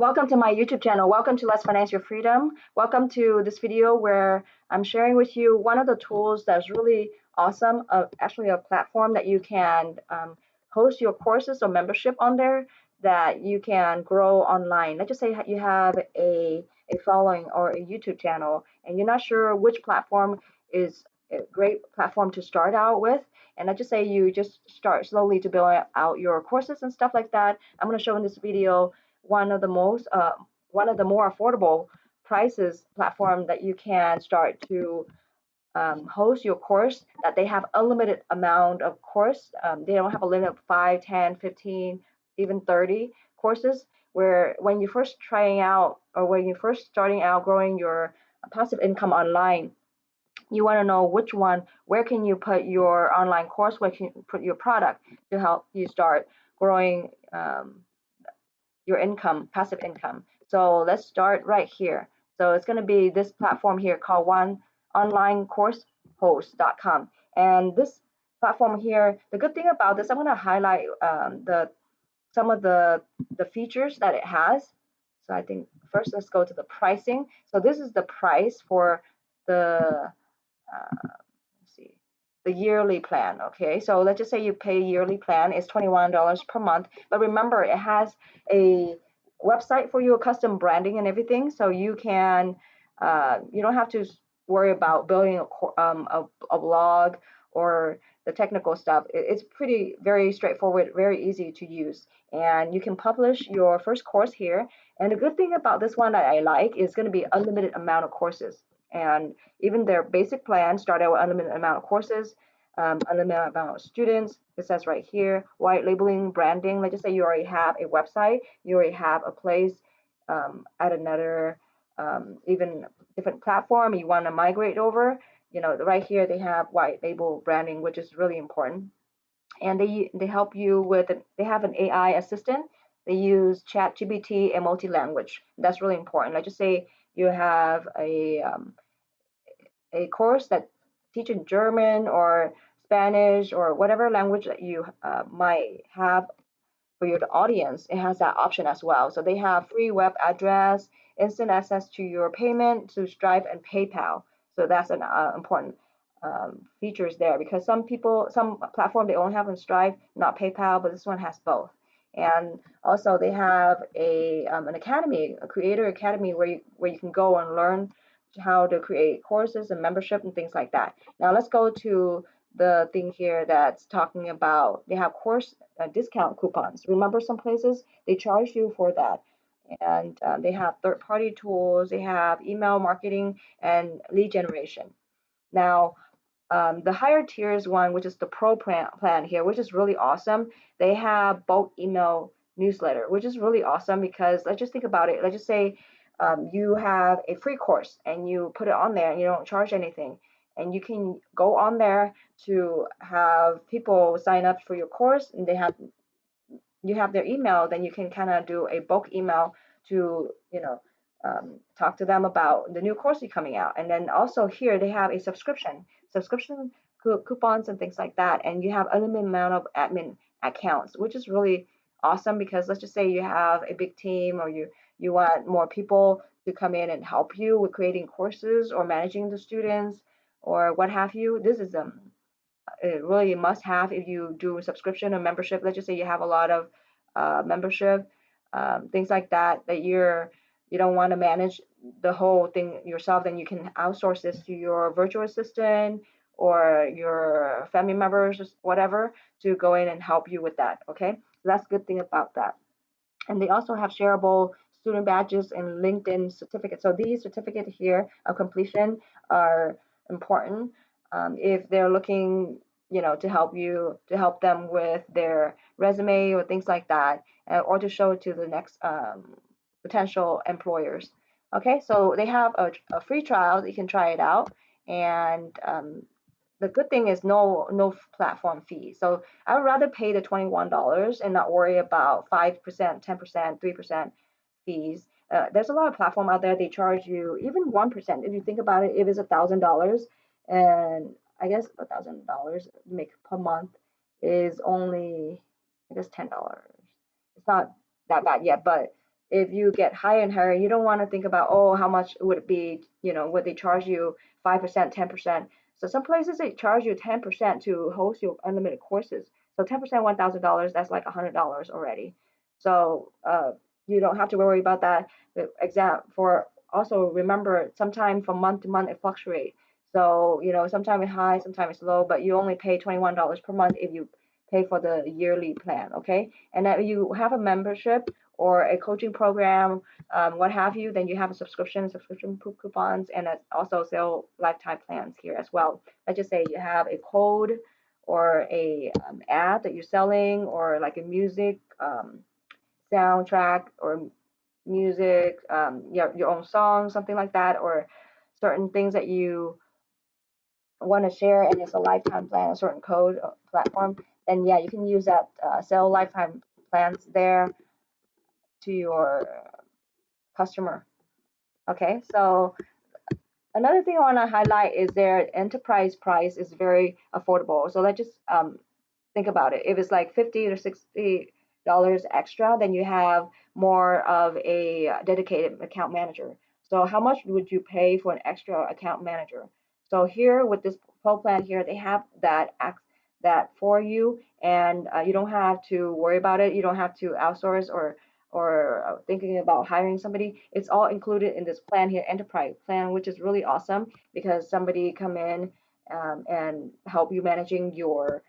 Welcome to my YouTube channel. Welcome to Let's Finance Your Freedom. Welcome to this video where I'm sharing with you one of the tools that's really awesome, actually a platform that you can host your courses or membership on there that you can grow online. Let's just say you have a following or a YouTube channel and you're not sure which platform is a great platform to start out with. And let's just say you just start slowly to build out your courses and stuff like that. I'm going to show in this video one of the more affordable prices platform that you can start to host your course, that they have unlimited amount of course. They don't have a limit of 5, 10, 15, even 30 courses, where when you first trying out or when you first starting out growing your passive income online, you want to know which one, where can you put your online course, where can you put your product to help you start growing your income, passive income. So let's start right here. So it's going to be this platform here called oneonlinecoursehost.com. And this platform here, the good thing about this, I'm going to highlight some of the features that it has. So I think first let's go to the pricing. So this is the price for the let's see, the yearly plan. Okay, so let's just say you pay yearly plan is $21 per month, but remember it has a website for your custom branding and everything, so you can you don't have to worry about building a blog or the technical stuff. It's pretty very straightforward, very easy to use, and you can publish your first course here. And the good thing about this one that I like is going to be unlimited amount of courses, and even their basic plan start out with unlimited amount of courses, unlimited amount of students. It says right here, white labeling, branding. Let's just say you already have a website, you already have a place at another even different platform you want to migrate over. You know, right here they have white label branding, which is really important. And they help you with it. They have an AI assistant. They use ChatGPT and multi-language. That's really important. Let's just say you have a course that teaches German or Spanish or whatever language that you might have for your audience. It has that option as well. So they have free web address, instant access to your payment to Stripe and PayPal. So that's an important features there, because some platform they only have on Stripe, not PayPal, but this one has both. And also they have an academy, a creator academy, where you can go and learn how to create courses and membership and things like that. Now let's go to the thing here that's talking about they have course discount coupons. Remember, some places they charge you for that. And they have third-party tools, they have email marketing and lead generation. Now the higher tiers one, which is the pro plan here, which is really awesome, they have bulk email newsletter, which is really awesome, because let's just think about it. Let's just say you have a free course and you put it on there and you don't charge anything, and you can go on there to have people sign up for your course, and you have their email. Then you can kind of do a bulk email to talk to them about the new course coming out. And then also here they have a subscription coupons and things like that, and you have unlimited amount of admin accounts, which is really awesome, because let's just say you have a big team, or you want more people to come in and help you with creating courses or managing the students or what have you. This is really a must have if you do subscription or membership. Let's just say you have a lot of membership, things like that, that you don't want to manage the whole thing yourself. Then you can outsource this to your virtual assistant or your family members, whatever, to go in and help you with that. Okay, so that's a good thing about that. And they also have shareable student badges and LinkedIn certificates. So these certificates here of completion are important if they're looking, to help them with their resume or things like that, or to show it to the next potential employers. Okay, so they have a free trial. You can try it out, and the good thing is no platform fee. So I would rather pay the $21 and not worry about 5%, 10%, 3% fees. There's a lot of platform out there, they charge you even 1%. If you think about it, if it's $1,000, and I guess $1,000 make per month is only, I guess, $10. It's not that bad yet, but if you get higher and higher, you don't want to think about, oh, how much would it be, would they charge you 5%, 10%. So some places they charge you 10% to host your unlimited courses. So 10%, $1,000, that's like $100 already. So you don't have to worry about that. The exam for also remember, sometime from month to month it fluctuates. So sometimes it's high, sometimes it's low, but you only pay $21 per month if you pay for the yearly plan. Okay, and then you have a membership or a coaching program, what have you, then you have a subscription coupons, and also sell lifetime plans here as well. Let's just say you have a code or a ad that you're selling, or like a music soundtrack, or music, your own song, something like that, or certain things that you want to share, and it's a lifetime plan, a certain code platform, then yeah, you can use that sell lifetime plans there to your customer. Okay, so another thing I want to highlight is their enterprise price is very affordable. So let's just think about it. If it's like $50 to $60 extra, then you have more of a dedicated account manager. So how much would you pay for an extra account manager? So here with this Pro plan here, they have that for you, and you don't have to worry about it. You don't have to outsource or thinking about hiring somebody. It's all included in this plan here, enterprise plan, which is really awesome because somebody come in and help you managing your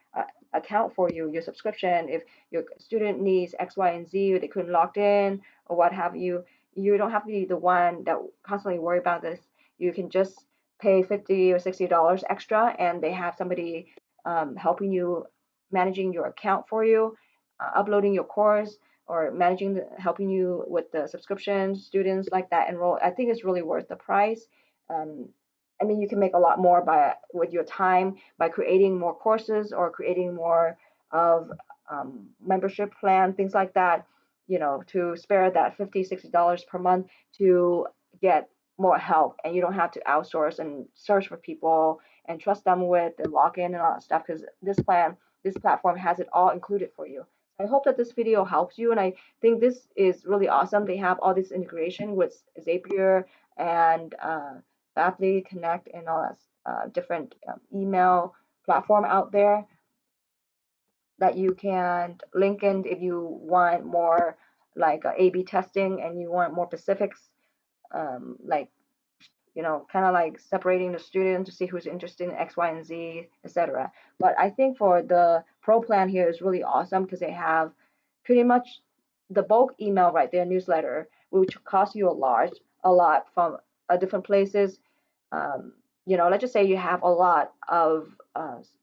account for you, your subscription. If your student needs X, Y, and Z, or they couldn't log in or what have you, you don't have to be the one that constantly worry about this. You can just pay $50 or $60 extra, and they have somebody helping you managing your account for you, uploading your course, or helping you with the subscription, students like that enroll. I think it's really worth the price. Um, I mean, you can make a lot more with your time by creating more courses or creating more of membership plan, things like that, to spare that $50, $60 per month to get more help. And you don't have to outsource and search for people and trust them with the login and all that stuff, because this platform has it all included for you. I hope that this video helps you, and I think this is really awesome. They have all this integration with Zapier and Fastly Connect and all that different email platform out there that you can link in if you want more like A/B testing and you want more specifics, like kind of like separating the student to see who's interested in X, Y, and Z, etc. But I think for the Pro plan here is really awesome because they have pretty much the bulk email right there, newsletter, which costs you a lot from different places. Um, let's just say you have a lot of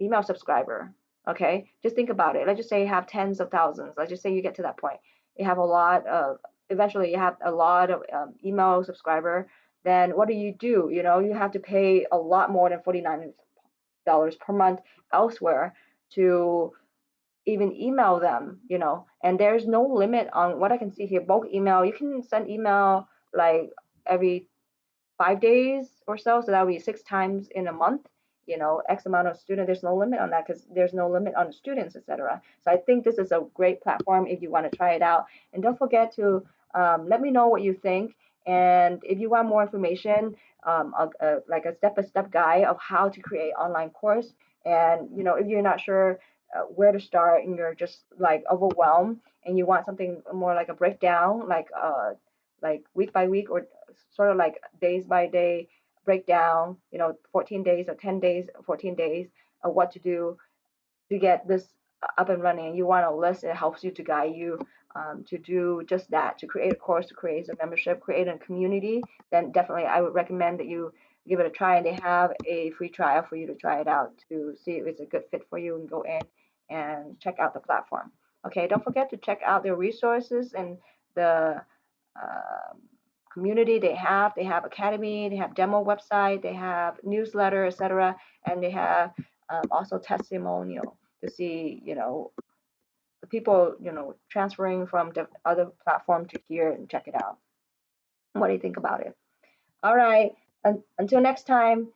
email subscriber. Okay, just think about it. Let's just say you have tens of thousands. Let's just say you get to that point. You have a lot of, eventually you have a lot of email subscriber. Then what do? You have to pay a lot more than $49 per month elsewhere to even email them, and there's no limit on what I can see here. Bulk email, you can send email like every 5 days or so. So that would be 6 times in a month, X amount of student. There's no limit on that because there's no limit on the students, etc. So I think this is a great platform if you want to try it out. And don't forget to let me know what you think. And if you want more information, like a step-by-step guide of how to create online course, and if you're not sure where to start and you're just like overwhelmed and you want something more like a breakdown, like week by week or sort of like days by day breakdown, 14 days or 10 days, 14 days of what to do to get this up and running. You want a list, it helps you to guide you to do just that, to create a course, to create a membership, create a community. Then definitely I would recommend that you give it a try, and they have a free trial for you to try it out to see if it's a good fit for you and go in and check out the platform. Okay, don't forget to check out their resources and the um, community they have academy, they have demo website, they have newsletter, etc., and they have also testimonial to see the people transferring from the other platform to here and check it out. What do you think about it? All right, until next time,